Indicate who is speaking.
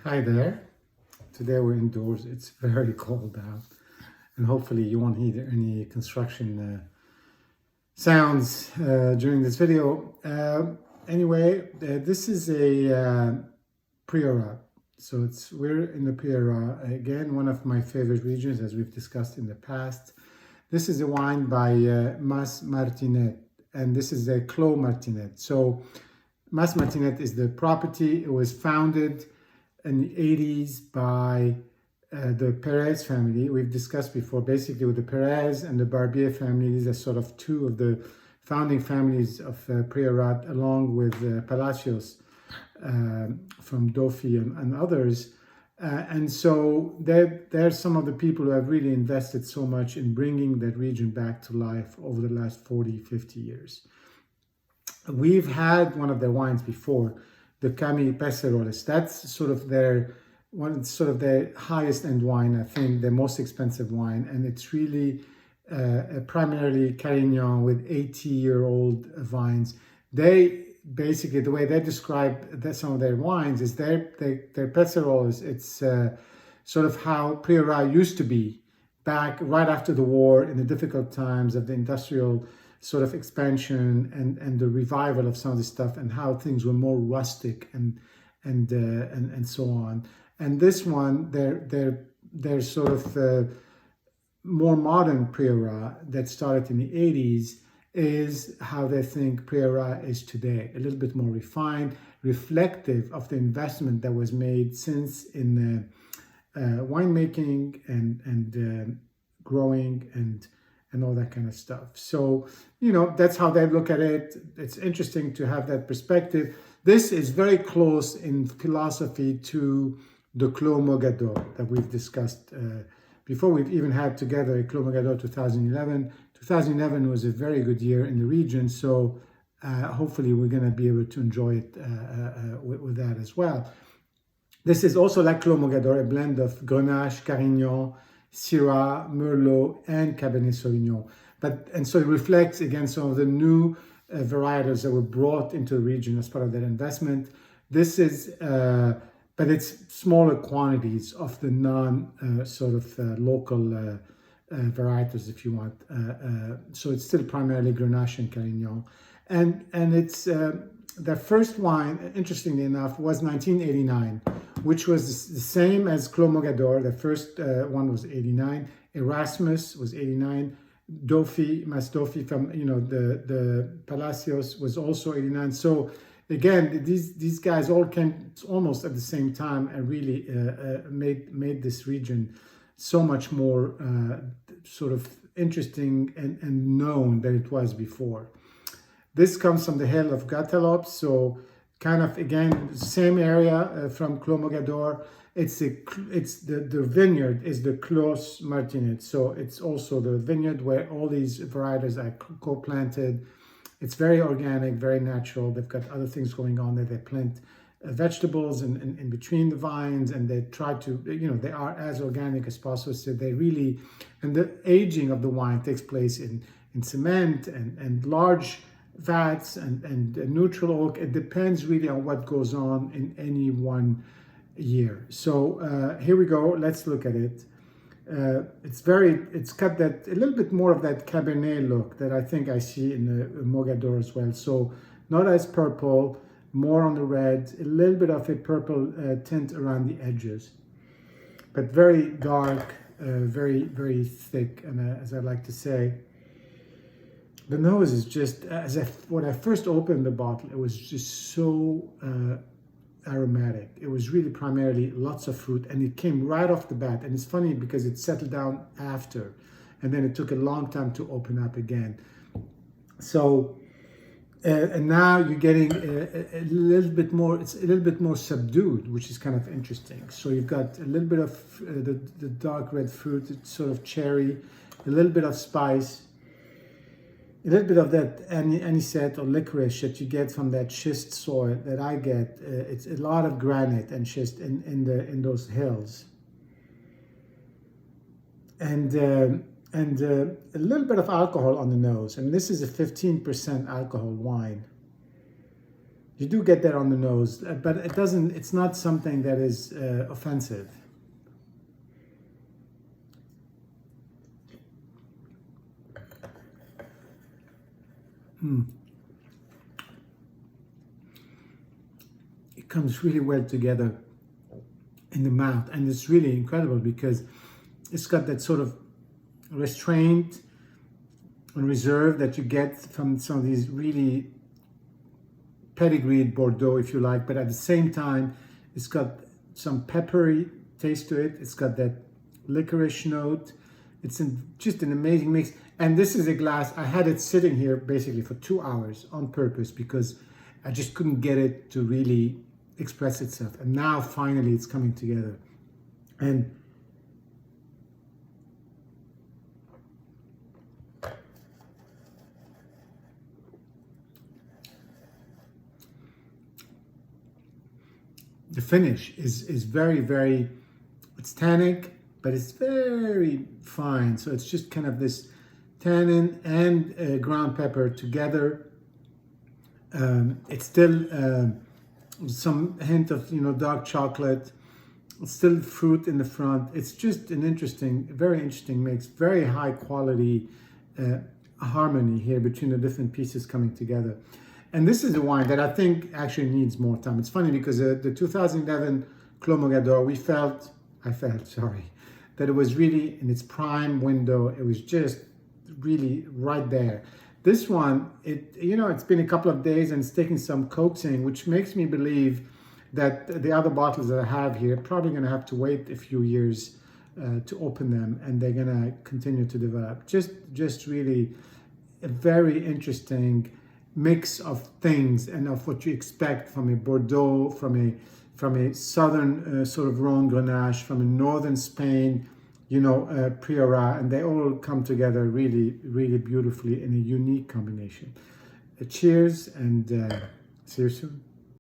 Speaker 1: Hi there. Today we're indoors. It's very cold out, and hopefully you won't hear any construction sounds during this video. This is a Priora. So we're in the Priora again, one of my favorite regions, as we've discussed in the past. This is a wine by Martinet, and this is a Clos Martinet. So Martinet is the property. It was founded in the 80s by the Perez family. We've discussed before, basically with the Perez and the Barbier family. These are sort of two of the founding families of Priorat, along with Palacios from Dauphy and others. And so they're some of the people who have really invested so much in bringing that region back to life over the last 40, 50 years. We've had one of their wines before, the Camille Pesceroles. That's sort of their highest end wine, I think, the most expensive wine, and it's really primarily Carignan with 80-year-old vines. They basically, the way they describe some of their wines is their Pesceroles. It's sort of how Priorat used to be back right after the war, in the difficult times of the industrial sort of expansion and the revival of some of this stuff, and how things were more rustic and so on. And this one, they're sort of more modern Priorat that started in the 80s is how they think Priorat is today, a little bit more refined, reflective of the investment that was made since in winemaking and growing and all that kind of stuff. So, that's how they look at it. It's interesting to have that perspective. This is very close in philosophy to the Clos Mogador that we've discussed before. We've even had together a Clos Mogador 2011. 2011 was a very good year in the region, so hopefully we're going to be able to enjoy it with that as well. This is also like Clos Mogador, a blend of Grenache, Carignan, Syrah, Merlot, and Cabernet Sauvignon. And so it reflects, again, some of the new varietals that were brought into the region as part of that investment. This is, but it's smaller quantities of the local varietals, if you want. So it's still primarily Grenache and Carignan. And it's, their first wine, interestingly enough, was 1989, which was the same as Clos Mogador. The first one was 89. Erasmus was 89. Mas Dauphy from the Palacios was also 89. So again, these guys all came almost at the same time and really made this region so much more sort of interesting and known than it was before. This comes from the hill of Gatelop, so kind of, again, same area from Clos Mogador. The vineyard is the Clos Martinet, so it's also the vineyard where all these varieties are co-planted. It's very organic, very natural. They've got other things going on there. They plant vegetables in between the vines, and they try to, they are as organic as possible. So they really, and the aging of the wine takes place in cement and large vats and neutral oak. It depends really on what goes on in any one year. So here we go. Let's look at it. It's got that a little bit more of that Cabernet look that I think I see in the Mogador as well. So not as purple, more on the red, a little bit of a purple tint around the edges, but very dark, very, very thick. And as I like to say, the nose is just, when I first opened the bottle, it was just so aromatic. It was really primarily lots of fruit, and it came right off the bat. And it's funny because it settled down after, and then it took a long time to open up again. So, and now you're getting a little bit more, it's a little bit more subdued, which is kind of interesting. So you've got a little bit of the dark red fruit, it's sort of cherry, a little bit of spice, a little bit of that anisette or licorice that you get from that schist soil that I get. It's a lot of granite and schist in those hills, and a little bit of alcohol on the nose. And this is a 15% alcohol wine. You do get that on the nose, but it doesn't. It's not something that is offensive. It comes really well together in the mouth, and it's really incredible because it's got that sort of restraint and reserve that you get from some of these really pedigreed Bordeaux, if you like, but at the same time, it's got some peppery taste to it. It's got that licorice note. It's just an amazing mix. And this is a glass, I had it sitting here basically for 2 hours on purpose because I just couldn't get it to really express itself. And now finally it's coming together. And the finish is very, very, it's tannic, but it's very fine. So it's just kind of this tannin and ground pepper together. It's still some hint of, dark chocolate. It's still fruit in the front. It's just an interesting, very interesting mix. Very high quality harmony here between the different pieces coming together. And this is a wine that I think actually needs more time. It's funny because the 2011 Clos I felt, sorry, that it was really in its prime window. It was just really right there. This one, it's been a couple of days and it's taking some coaxing, which makes me believe that the other bottles that I have here probably going to have to wait a few years to open them, and they're going to continue to develop. Just really a very interesting mix of things and of what you expect from a Bordeaux, from a southern sort of Rhone Grenache, from a northern Spain, Priorat, and they all come together really, really beautifully in a unique combination. Cheers, and see you soon.